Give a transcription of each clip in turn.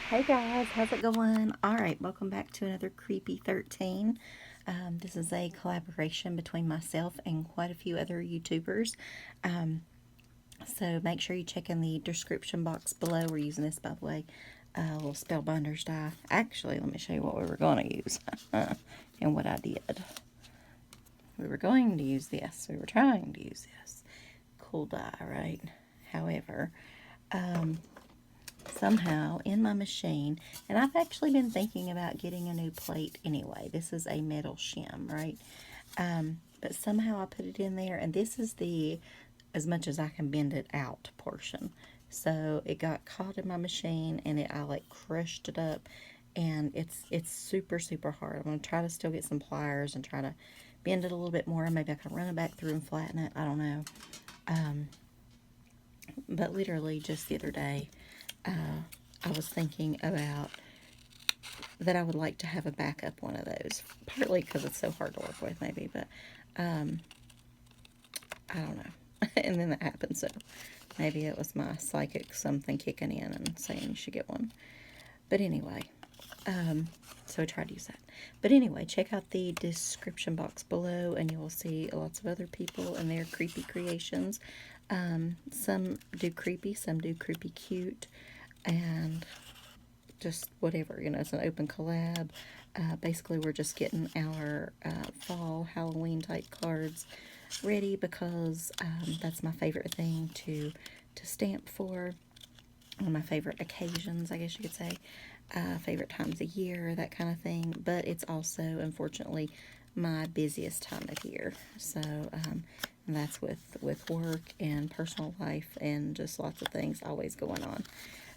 Hey guys, how's it going? Alright, welcome back to another Creepy 13. This is a collaboration between myself and quite a few other YouTubers. So make sure you check in the description box below. We're using this, by the way, little Spellbinders die. Actually, let me show you what we were going to use and what I did. We were going to use this. We were trying to use this. Cool die, right? However, somehow in my machine, and I've actually been thinking about getting a new plate anyway. This is a metal shim, right? But somehow I put it in there, and this is the as much as I can bend it out portion. So it got caught in my machine, and I like crushed it up, and it's super hard. I'm gonna try to still get some pliers and try to bend it a little bit more. Maybe I can run it back through and flatten it. I don't know. But literally just the other day, I was thinking about that I would like to have a backup one of those. Partly because it's so hard to work with, maybe, but I don't know. And then that happened, so maybe it was my psychic something kicking in and saying you should get one. But anyway, so I tried to use that. But anyway, check out the description box below, and you will see lots of other people and their creepy creations. Some do creepy, some do creepy cute, and just whatever, you know, it's an open collab. Basically, we're just getting our fall Halloween type cards ready because that's my favorite thing to stamp for. One of my favorite occasions, I guess you could say. Favorite times of year, that kind of thing. But it's also, unfortunately, my busiest time of year. So that's with work and personal life and just lots of things always going on.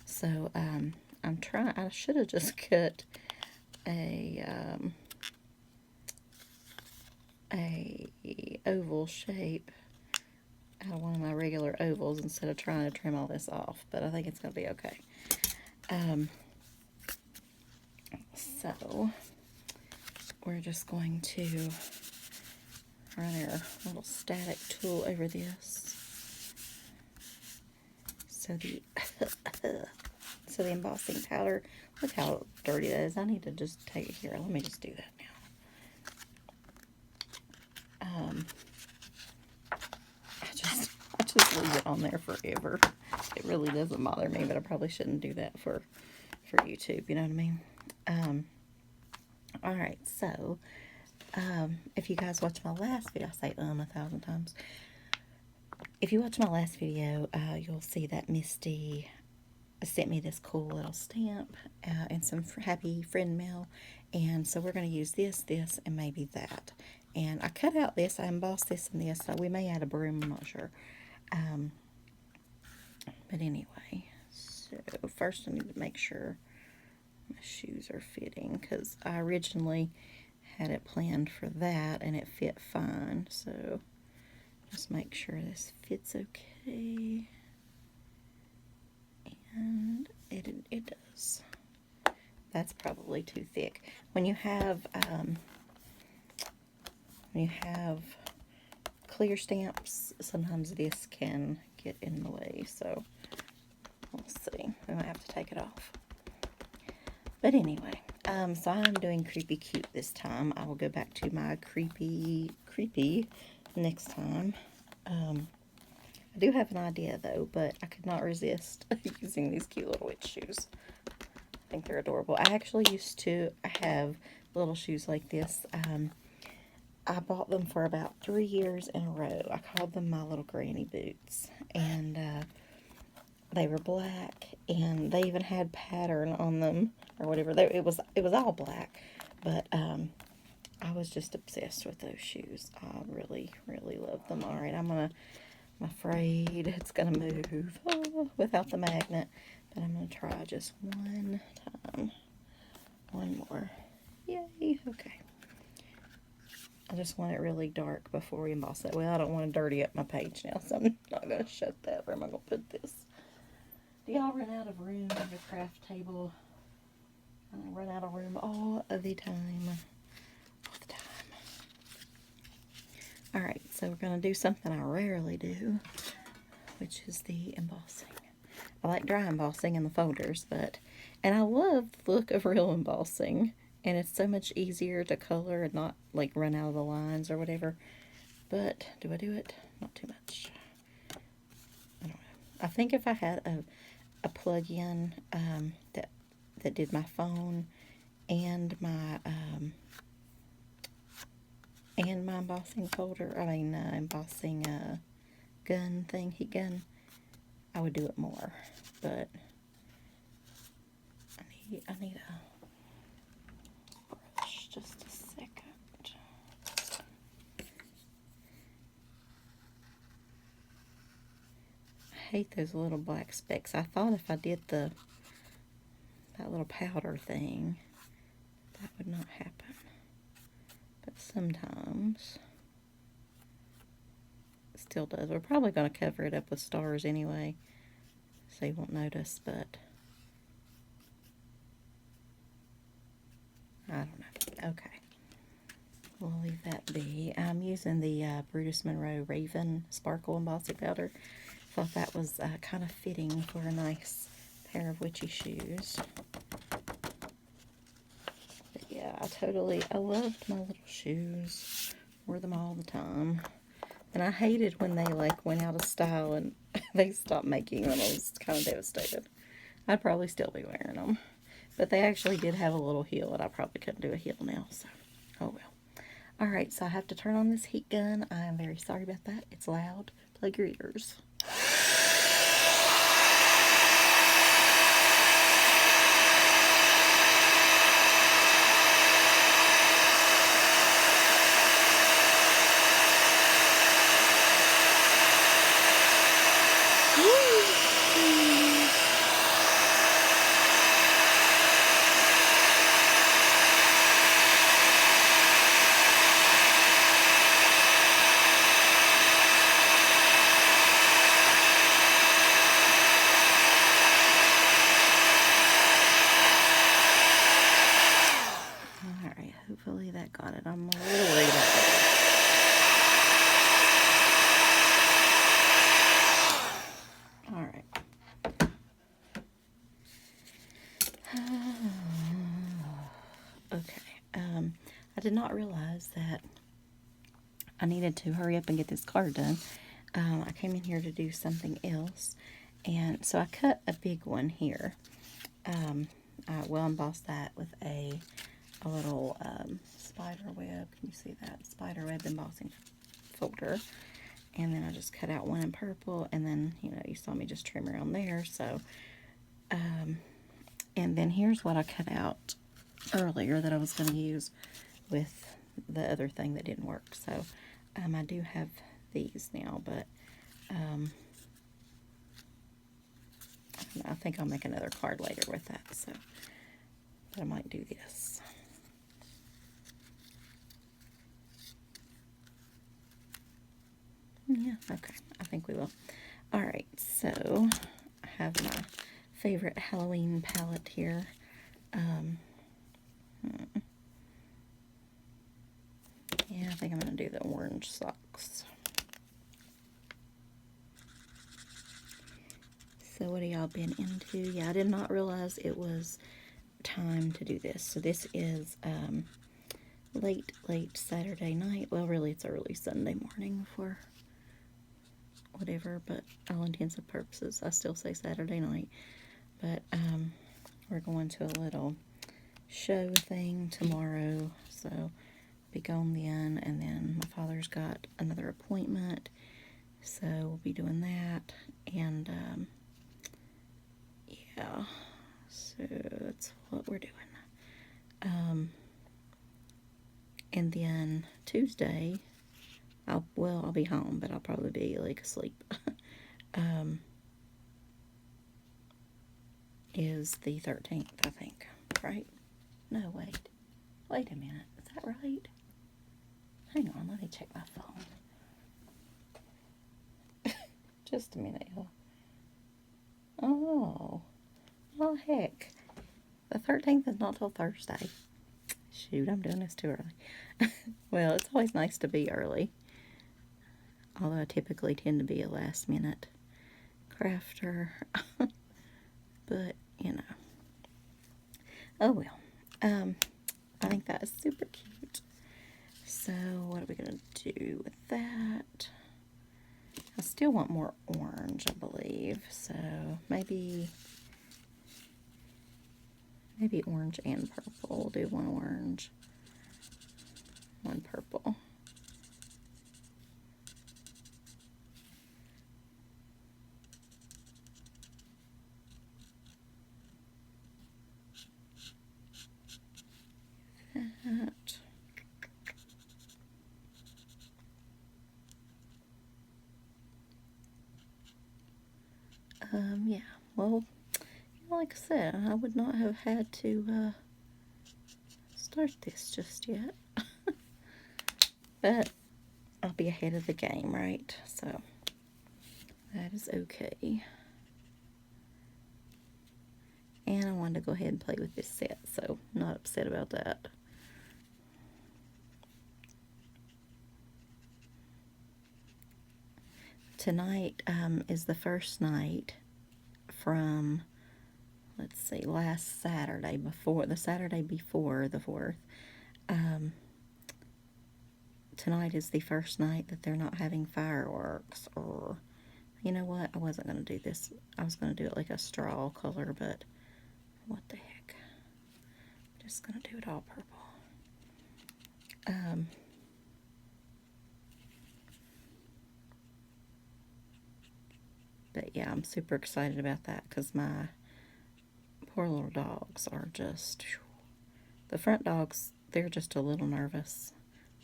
So I'm trying. I should have just cut a oval shape out of one of my regular ovals instead of trying to trim all this off. But I think it's going to be okay. So we're just going to run our little static tool over this. So the embossing powder, look how dirty that is. I need to just take it here. Let me just do that now. I just leave it on there forever. It really doesn't bother me, but I probably shouldn't do that for YouTube, you know what I mean? Alright, so if you guys watch my last video, I say 1,000 times. If you watch my last video, you'll see that Misty sent me this cool little stamp and some happy friend mail. And so we're going to use this, and maybe that. And I cut out this, I embossed this and this. So we may add a broom, I'm not sure. But anyway, so first I need to make sure my shoes are fitting, because I originally had it planned for that and it fit fine. So just make sure this fits okay. And it does. That's probably too thick. When you have clear stamps, sometimes this can get in the way. So we'll see. We might have to take it off. But anyway, so I'm doing creepy cute this time. I will go back to my creepy next time. I do have an idea though, but I could not resist using these cute little witch shoes. I think they're adorable. I actually used to have little shoes like this. I bought them for about 3 years in a row. I called them my little granny boots, and they were black, and they even had pattern on them or whatever. It was all black, but I was just obsessed with those shoes. I really love them. All right, I'm afraid it's gonna move without the magnet, but I'm gonna try just one time. One more. Yay. Okay. I just want it really dark before we emboss it. Well, I don't want to dirty up my page now, so I'm not going to shut that. Where am I going to put this? Do y'all run out of room on your craft table? I run out of room all of the time. All the time. Alright, so we're going to do something I rarely do, which is the embossing. I like dry embossing in the folders, but And I love the look of real embossing. And it's so much easier to color and not like run out of the lines or whatever. But do I do it? Not too much. I don't know. I think if I had a plug-in that did my phone and my embossing folder, embossing gun thing, heat gun, I would do it more. But I need a brush. Just a second. I hate those little black specks. I thought if I did that little powder thing, that would not happen. But sometimes it still does. We're probably going to cover it up with stars anyway, so you won't notice, but I don't know. Okay. We'll leave that be. I'm using the Brutus Monroe Raven Sparkle Embossing Powder. Thought that was kind of fitting for a nice pair of witchy shoes. But yeah, I loved my little shoes. Wore them all the time. And I hated when they like went out of style and they stopped making them. I was kind of devastated. I'd probably still be wearing them. But they actually did have a little heel, and I probably couldn't do a heel now, so oh well. Alright, so I have to turn on this heat gun. I am very sorry about that. It's loud. Plug your ears. Alright, hopefully that got it. I'm a little worried about that. Alright. Okay. I did not realize that I needed to hurry up and get this card done. I came in here to do something else, and so I cut a big one here. I will emboss that with a little spider web. Can you see that? Spider web embossing folder. And then I just cut out one in purple, and then, you saw me just trim around there, so, and then here's what I cut out earlier that I was going to use with the other thing that didn't work, so, I do have these now, but, I think I'll make another card later with that, so, but I might do this. Yeah, okay, I think we will. Alright, so I have my favorite Halloween palette here. Yeah, I think I'm going to do the orange socks. So what have y'all been into? Yeah, I did not realize it was time to do this. So this is late Saturday night. Well, really, it's early Sunday morning for whatever, but all intents and purposes, I still say Saturday night. But we're going to a little show thing tomorrow, so be gone then. And then my father's got another appointment, so we'll be doing that. And yeah, so that's what we're doing. And then Tuesday, I'll be home, but I'll probably be like asleep. Is the 13th, I think, right? No, wait a minute, is that right? Hang on, let me check my phone. Just a minute, y'all. Oh, heck, the 13th is not till Thursday. Shoot, I'm doing this too early. Well, it's always nice to be early, although I typically tend to be a last minute crafter. But, Oh well. I think that is super cute. So what are we going to do with that? I still want more orange, I believe. So maybe orange and purple. We'll do one orange, one purple. That. Yeah, well, like I said, I would not have had to start this just yet. But I'll be ahead of the game, right? So that is okay. And I wanted to go ahead and play with this set, so not upset about that. Tonight is the first night from, let's see, last Saturday, before the Saturday before the 4th. Tonight is the first night that they're not having fireworks. Or, you know what, I wasn't going to do this. I was going to do it like a straw color, but what the heck. I'm just going to do it all purple. But yeah, I'm super excited about that because my poor little dogs are just, the front dogs, they're just a little nervous.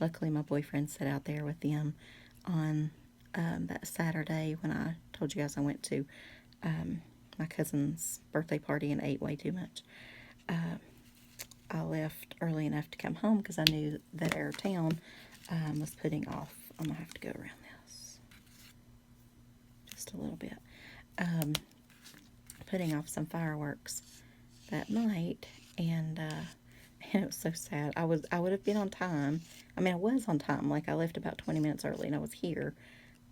Luckily, my boyfriend sat out there with them on that Saturday when I told you guys I went to my cousin's birthday party and ate way too much. I left early enough to come home because I knew that our town was putting off. I'm going to have to go around this just a little bit. Putting off some fireworks that night, and it was so sad. I would have been on time. I mean, I was on time. Like, I left about 20 minutes early and I was here.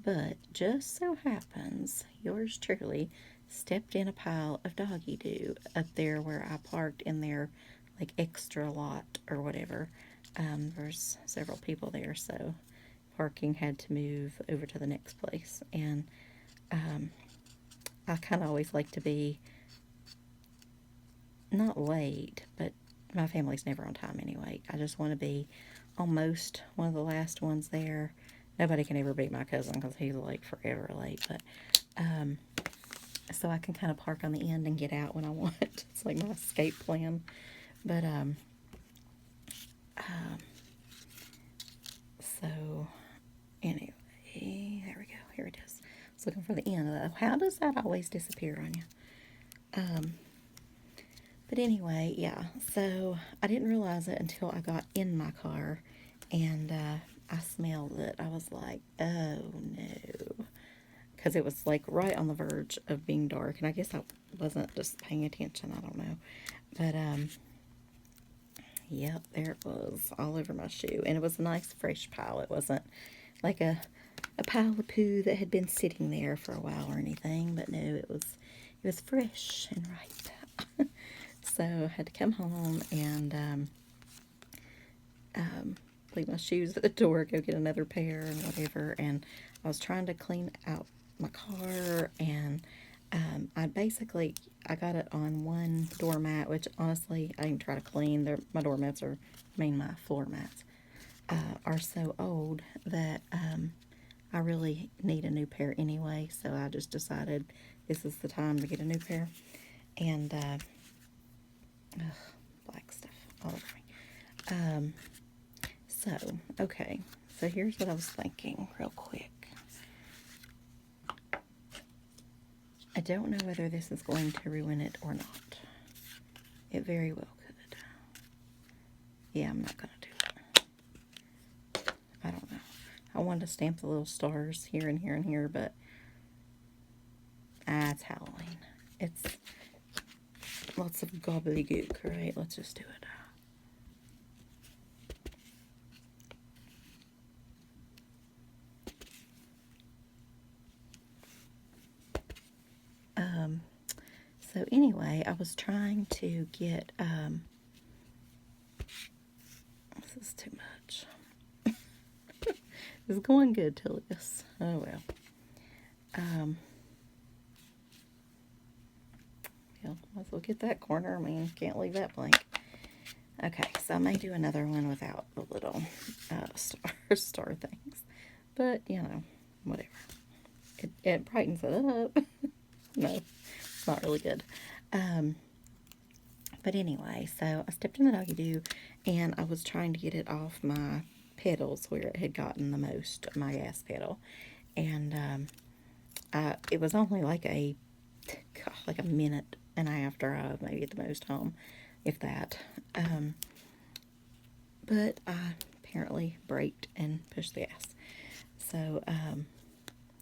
But just so happens, yours truly stepped in a pile of doggy doo up there where I parked in their, like, extra lot or whatever. There's several people there, so parking had to move over to the next place. And I kind of always like to be not late, but my family's never on time anyway. I just want to be almost one of the last ones there. Nobody can ever beat my cousin because he's like forever late, but so I can kind of park on the end and get out when I want. It's like my escape plan. But so anyway, there we go. Here it is. I was looking for the end of that. How does that always disappear on you? But anyway, yeah, so I didn't realize it until I got in my car and I smelled it. I was like, oh no. Because it was like right on the verge of being dark. And I guess I wasn't just paying attention. I don't know. But, yep, there it was all over my shoe. And it was a nice fresh pile. It wasn't like a pile of poo that had been sitting there for a while or anything. But no, it was fresh and ripe. So I had to come home and leave my shoes at the door, go get another pair and whatever. And I was trying to clean out my car, and I got it on one doormat, which honestly I didn't try to clean. My doormats my floor mats are so old that I really need a new pair anyway. So I just decided this is the time to get a new pair. And black stuff all over me. Okay. So here's what I was thinking real quick. I don't know whether this is going to ruin it or not. It very well could. Yeah, I'm not going to do it. I don't know. I wanted to stamp the little stars here and here and here, but it's Halloween. It's lots of gobbledygook, right? Let's just do it. So anyway, I was trying to get This is too much. It's going good till this. Oh well. Yeah, let's look at that corner. I mean, can't leave that blank. Okay, so I may do another one without the little star things. But, you know, whatever. It brightens it up. No, it's not really good. But anyway, so I stepped in the doggy doo, and I was trying to get it off my pedals where it had gotten the most, my gas pedal. And it was only like a minute and a half drive, maybe at the most home, if that. But I apparently braked and pushed the gas. So,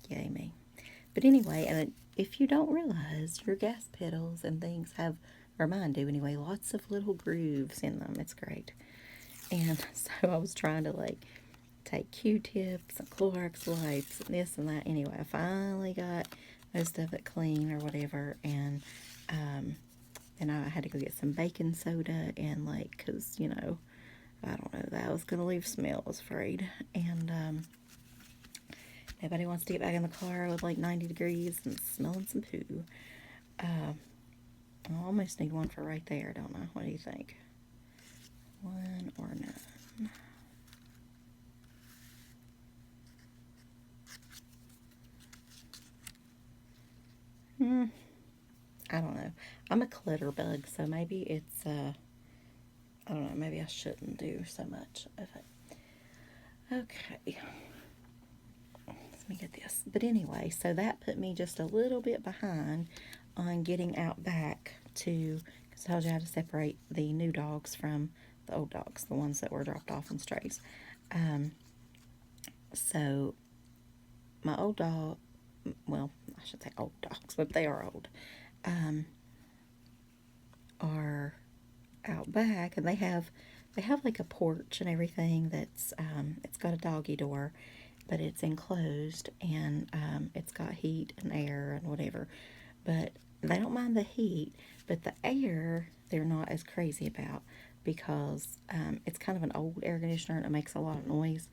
yay me. But anyway, and if you don't realize, your gas pedals and things have, or mine do anyway, lots of little grooves in them. It's great. And so I was trying to like take Q-tips and Clorox wipes and this and that. Anyway, I finally got most of it clean or whatever, and then I had to go get some baking soda and like, cause you know, I don't know, that was gonna leave smell, I was afraid. And nobody wants to get back in the car with like 90 degrees and smelling some poo. I almost need one for right there, don't I? What do you think? One or none? I don't know. I'm a clutter bug, so maybe it's, I don't know, maybe I shouldn't do so much of it. Okay. Let me get this. But anyway, so that put me just a little bit behind on getting out back to, because I told you how to separate the new dogs from the old dogs, the ones that were dropped off in strays. So my old dog, well, I should say old dogs, but they are old, are out back, and they have like a porch and everything that's, it's got a doggy door, but it's enclosed, and it's got heat and air and whatever. But they don't mind the heat, but the air they're not as crazy about, because it's kind of an old air conditioner and it makes a lot of noise.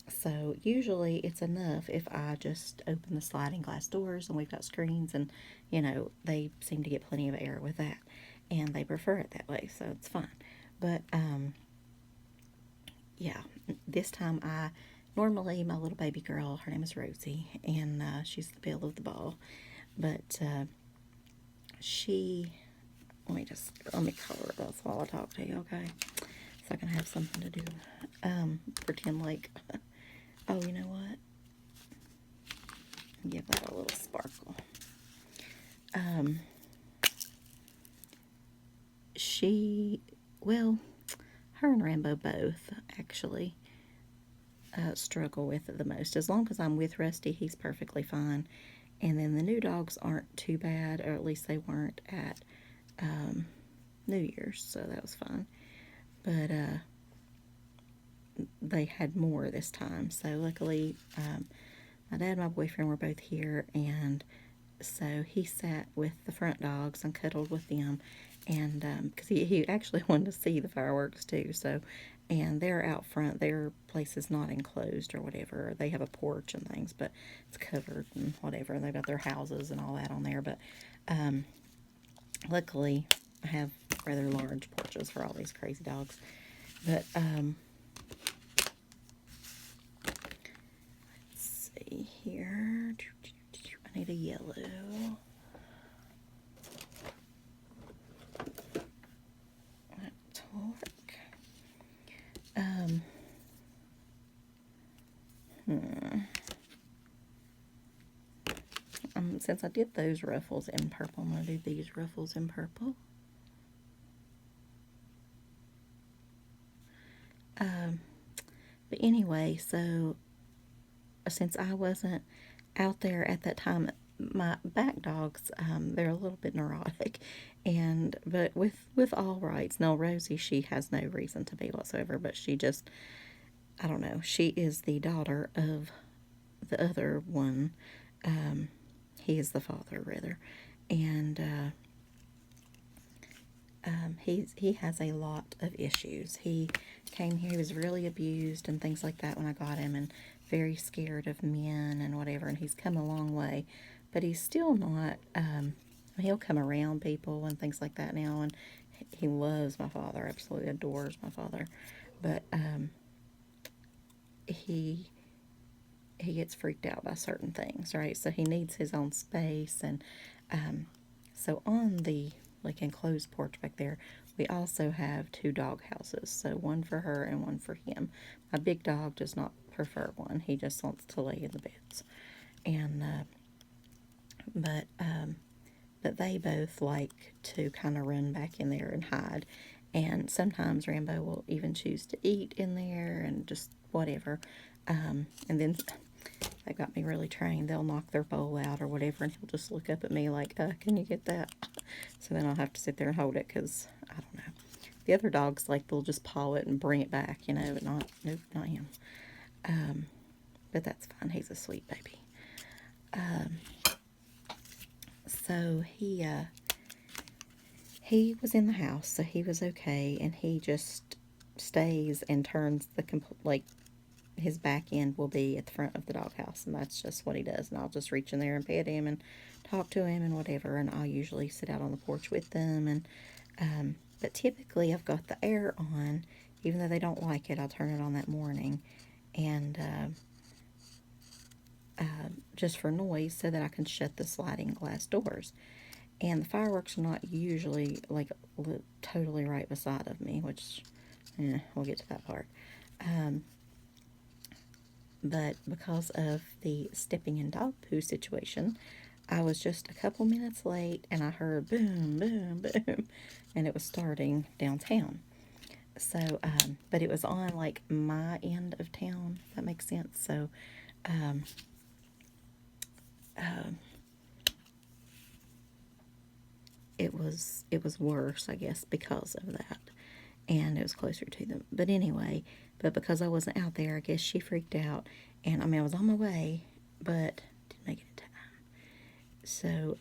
So usually it's enough if I just open the sliding glass doors, and we've got screens, and you know, they seem to get plenty of air with that, and they prefer it that way, so it's fine. But yeah, this time normally my little baby girl, her name is Rosie, and she's the belle of the ball, but let me call her this while I talk to you, okay? So I can have something to do. Pretend like, oh, you know what? Give that a little sparkle. Her and Rambo both actually struggle with it the most. As long as I'm with Rusty, he's perfectly fine. And then the new dogs aren't too bad, or at least they weren't at New Year's, so that was fine. But they had more this time, so luckily my dad and my boyfriend were both here, and so he sat with the front dogs and cuddled with them, and because he actually wanted to see the fireworks too, so, and they're out front, their place is not enclosed or whatever, they have a porch and things, but it's covered and whatever, and they've got their houses and all that on there, but luckily I have rather large porches for all these crazy dogs. But let's see here, I need a yellow. That will work. Since I did those ruffles in purple, I'm going to do these ruffles in purple. But anyway, so since I wasn't out there at that time, my back dogs, they're a little bit neurotic, but with all rights. Now Rosie, she has no reason to be whatsoever, but she just, I don't know, she is the daughter of the other one. He is the father, rather, and he has a lot of issues. He came here. He was really abused and things like that when I got him, and very scared of men and whatever. And he's come a long way, but he's still not. He'll come around people and things like that now, and he loves my father, absolutely adores my father, but he gets freaked out by certain things, right? So he needs his own space, and so on the like enclosed porch back there, we also have 2 dog houses. So one for her and one for him. My big dog does not prefer one. He just wants to lay in the beds. And but they both like to kind of run back in there and hide. And sometimes Rambo will even choose to eat in there and just whatever. And then they got me really trained. They'll knock their bowl out or whatever, and he'll just look up at me like, can you get that? So then I'll have to sit there and hold it because, I don't know. The other dogs, like, they'll just paw it and bring it back, you know, but nope, not him. But that's fine. He's a sweet baby. So he was in the house, so he was okay, and he just stays and turns like, his back end will be at the front of the doghouse, and that's just what he does. And I'll just reach in there and pet him and talk to him and whatever, and I'll usually sit out on the porch with them. And but typically I've got the air on, even though they don't like it. I'll turn it on that morning, and just for noise, so that I can shut the sliding glass doors. And the fireworks are not usually like totally right beside of me, which we'll get to that part. But because of the stepping in dog poo situation, I was just a couple minutes late, and I heard boom, boom, boom, and it was starting downtown. So, but it was on like my end of town, if that makes sense. So, it was worse, I guess, because of that, and it was closer to them. But anyway, but because I wasn't out there, I guess she freaked out, and I mean I was on my way, but didn't make it in time. So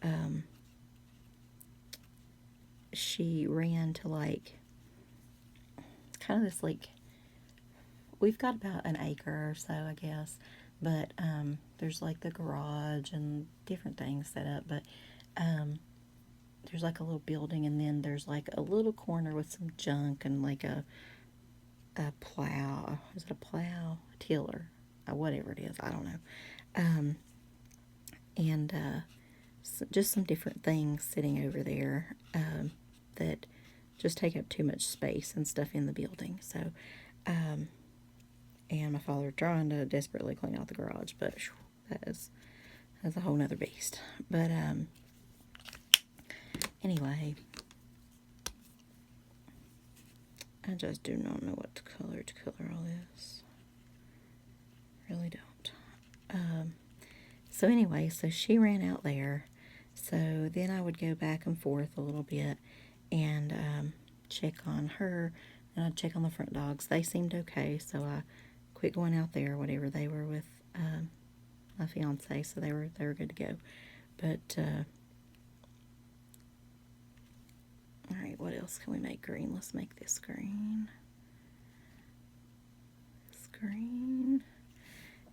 she ran to like kind of this like, we've got about an acre or so, I guess, but there's like the garage and different things set up, but there's like a little building, and then there's like a little corner with some junk and like a plow. Is it a plow? A tiller? Whatever it is, I don't know. And so just some different things sitting over there that just take up too much space and stuff in the building. So, and my father trying to desperately clean out the garage, but that's a whole nother beast. But anyway, I just do not know what color to color all this. Really don't. So anyway, so she ran out there. So then I would go back and forth a little bit and check on her, and I'd check on the front dogs. They seemed okay, so I quit going out there. Whatever, they were with my fiance, so they were good to go. But all right, what else can we make green? Let's make this green. This green.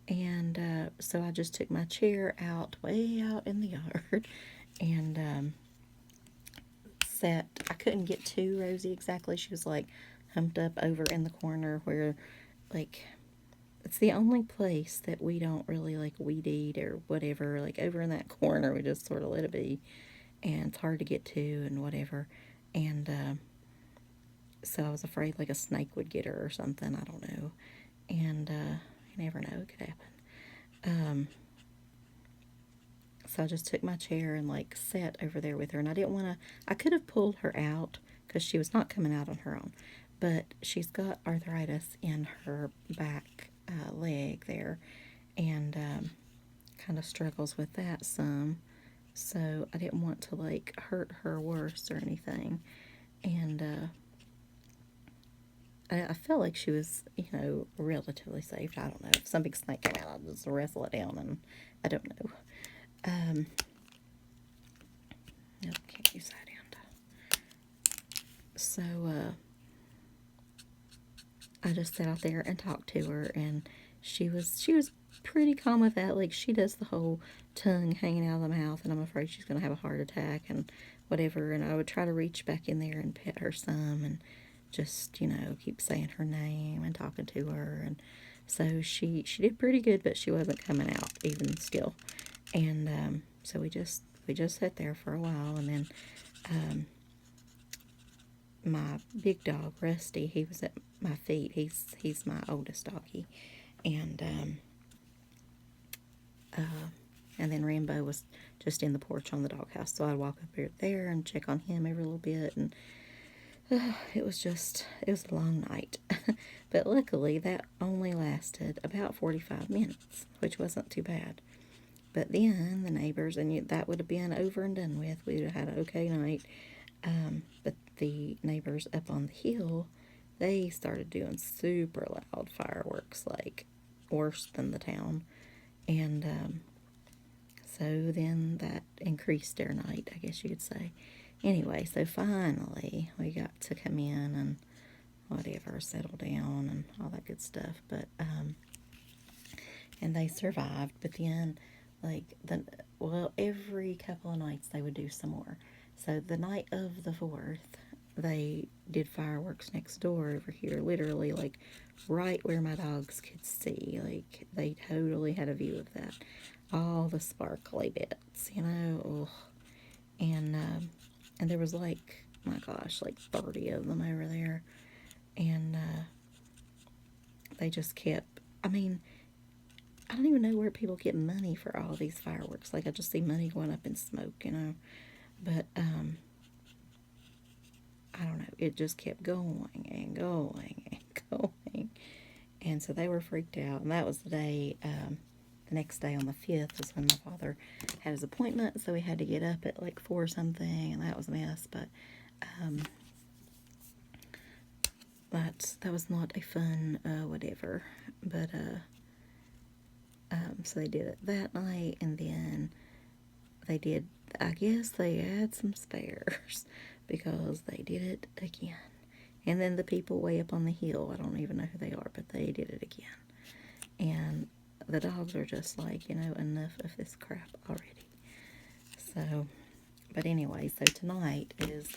And so I just took my chair out, way out in the yard, and sat. I couldn't get to Rosie exactly. She was like humped up over in the corner where, like, it's the only place that we don't really like weed eat or whatever. Like over in that corner, we just sort of let it be, and it's hard to get to and whatever. And so I was afraid like a snake would get her or something. I don't know. And you never know, it could happen. So I just took my chair and like sat over there with her, and I didn't want to. I could have pulled her out because she was not coming out on her own, but she's got arthritis in her back leg there, and kind of struggles with that some. So I didn't want to like hurt her worse or anything, and I felt like she was, you know, relatively safe. I don't know. If some big snake came out, I'd just wrestle it down, and I don't know. Nope, can't use that end. So, I just sat out there and talked to her, and she was pretty calm with that. Like, she does the whole tongue hanging out of the mouth, and I'm afraid she's gonna have a heart attack and whatever. And I would try to reach back in there and pet her some, and just, keep saying her name and talking to her. And so she did pretty good, but she wasn't coming out even still. And so we just sat there for a while, and then my big dog Rusty, he was at my feet. He's my oldest doggy, and and then Rambo was just in the porch on the doghouse. So I'd walk up there and check on him every little bit, and it was a long night. But luckily that only lasted about 45 minutes, which wasn't too bad. But then the neighbors, and that would have been over and done with. We would have had an okay night. But the neighbors up on the hill, they started doing super loud fireworks, like worse than the town. And so then that increased their night, I guess you could say. Anyway, so finally we got to come in and whatever, settle down and all that good stuff. But and they survived. But then, every couple of nights they would do some more. So the night of the 4th, they did fireworks next door over here, literally like right where my dogs could see. Like, they totally had a view of that. All the sparkly bits, ugh. And there was like, my gosh, like 30 of them over there. And they just kept, I mean, I don't even know where people get money for all these fireworks. Like, I just see money going up in smoke, But, I don't know. It just kept going and going and going. And so they were freaked out. And that was the day, the next day on the 5th was when my father had his appointment. So we had to get up at like 4 something. And that was a mess. But, that was not a fun, whatever. But, so they did it that night. And then they did, I guess they had some spares because they did it again. And then the people way up on the hill, I don't even know who they are, but they did it again. And the dogs are just like, enough of this crap already. So, but anyway, so tonight is,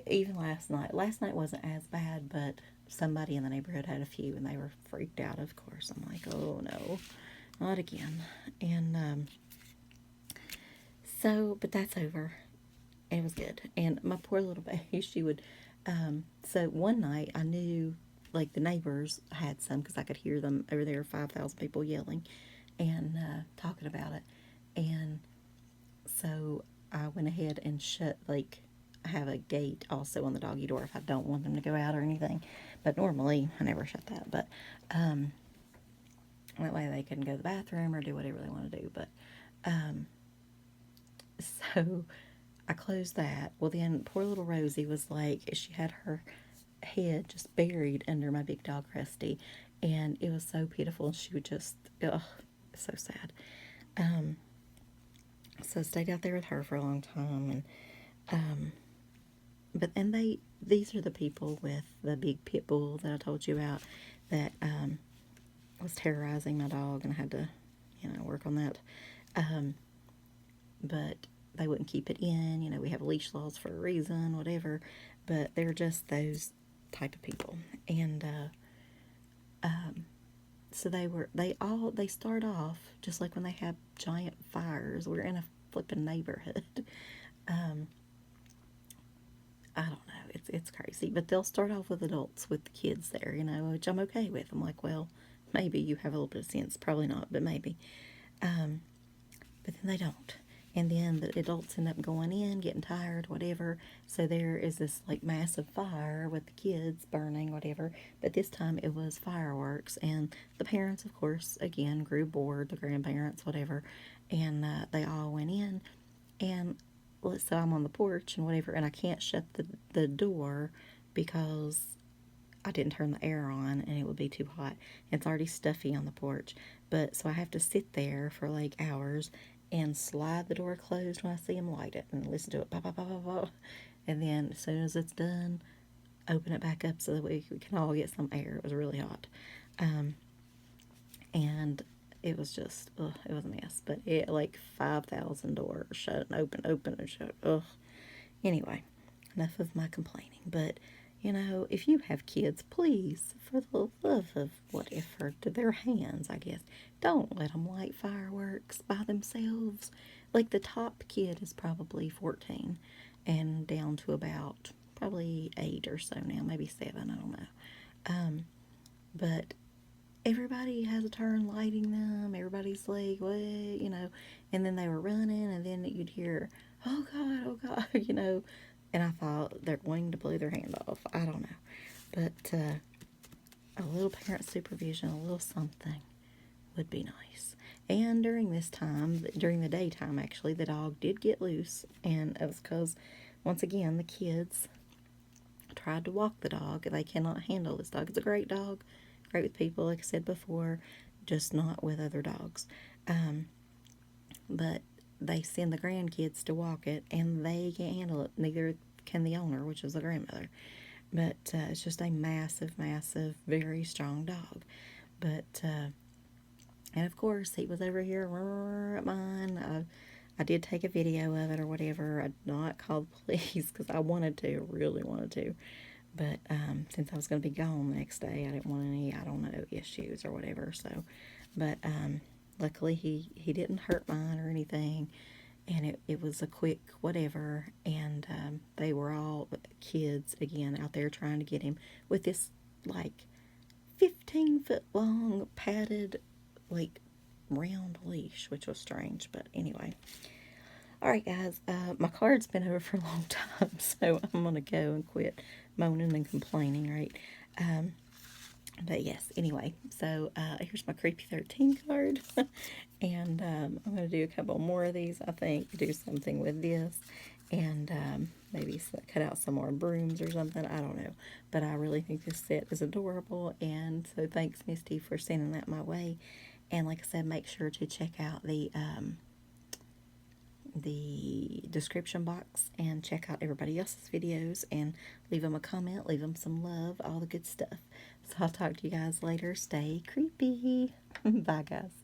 even last night wasn't as bad, but somebody in the neighborhood had a few and they were freaked out, of course. I'm like, oh no, not again. And, so, but that's over. It was good. And my poor little baby, she would, so one night I knew, like, the neighbors had some because I could hear them over there, 5,000 people yelling and talking about it. And so I went ahead and shut, like, I have a gate also on the doggy door if I don't want them to go out or anything. But normally I never shut that. But that way they couldn't go to the bathroom or do whatever they want to do. But so I closed that. Well, then poor little Rosie was like, she had her head just buried under my big dog Rusty, and it was so pitiful. She would just, ugh, so sad. So I stayed out there with her for a long time, and these are the people with the big pit bull that I told you about that was terrorizing my dog, and I had to, work on that. But they wouldn't keep it in. We have leash laws for a reason, whatever. But they're just those type of people. And so they start off just like when they have giant fires. We're in a flipping neighborhood. I don't know. It's crazy. But they'll start off with adults with the kids there, which I'm okay with. I'm like, well, maybe you have a little bit of sense. Probably not, but maybe. But then they don't. And then the adults end up going in, getting tired, whatever. So there is this like massive fire with the kids burning, whatever. But this time it was fireworks. And the parents, of course, again, grew bored, the grandparents, whatever. And they all went in. And so I'm on the porch and whatever. And I can't shut the door because I didn't turn the air on and it would be too hot. It's already stuffy on the porch. But so I have to sit there for like hours and slide the door closed when I see them light it and listen to it, bah, bah, bah, bah, bah. And then as soon as it's done, open it back up so that we can all get some air. It was really hot. And it was just, ugh, it was a mess. But it, like 5,000 doors shut and open and shut. Ugh. Anyway, enough of my complaining. But, you know, if you have kids, please, for the love of whatever, to their hands, I guess, don't let them light fireworks by themselves. Like the top kid is probably 14 and down to about probably 8 or so now, maybe 7, I don't know. But everybody has a turn lighting them. Everybody's like, what, you know, and then they were running, and then you'd hear, oh God, you know, and I thought they're going to blow their hand off. I don't know. But a little parent supervision, a little something would be nice. And during this time, during the daytime, actually, the dog did get loose, and it was because, once again, the kids tried to walk the dog. They cannot handle this dog. It's a great dog, great with people, like I said before, just not with other dogs. But they send the grandkids to walk it, and they can't handle it. Neither can the owner, which is the grandmother. But it's just a massive, massive, very strong dog. But and of course, he was over here at mine. I did take a video of it or whatever. I did not call the police because I wanted to, really wanted to. But since I was going to be gone the next day, I didn't want any, I don't know, issues or whatever. So, but luckily he didn't hurt mine or anything. And it was a quick whatever. And they were all kids, again, out there trying to get him with this, like, 15-foot long padded, like, round leash, which was strange. But anyway. Alright, guys, my card's been over for a long time, so I'm going to go and quit moaning and complaining, right? But yes, anyway, so here's my Creepy 13 card, and I'm going to do a couple more of these, I think, do something with this, and maybe cut out some more brooms or something, I don't know, but I really think this set is adorable, and so thanks, Misty, for sending that my way, and like I said, make sure to check out the description box and check out everybody else's videos and leave them a comment, leave them some love, all the good stuff. So I'll talk to you guys later. Stay creepy. Bye, guys.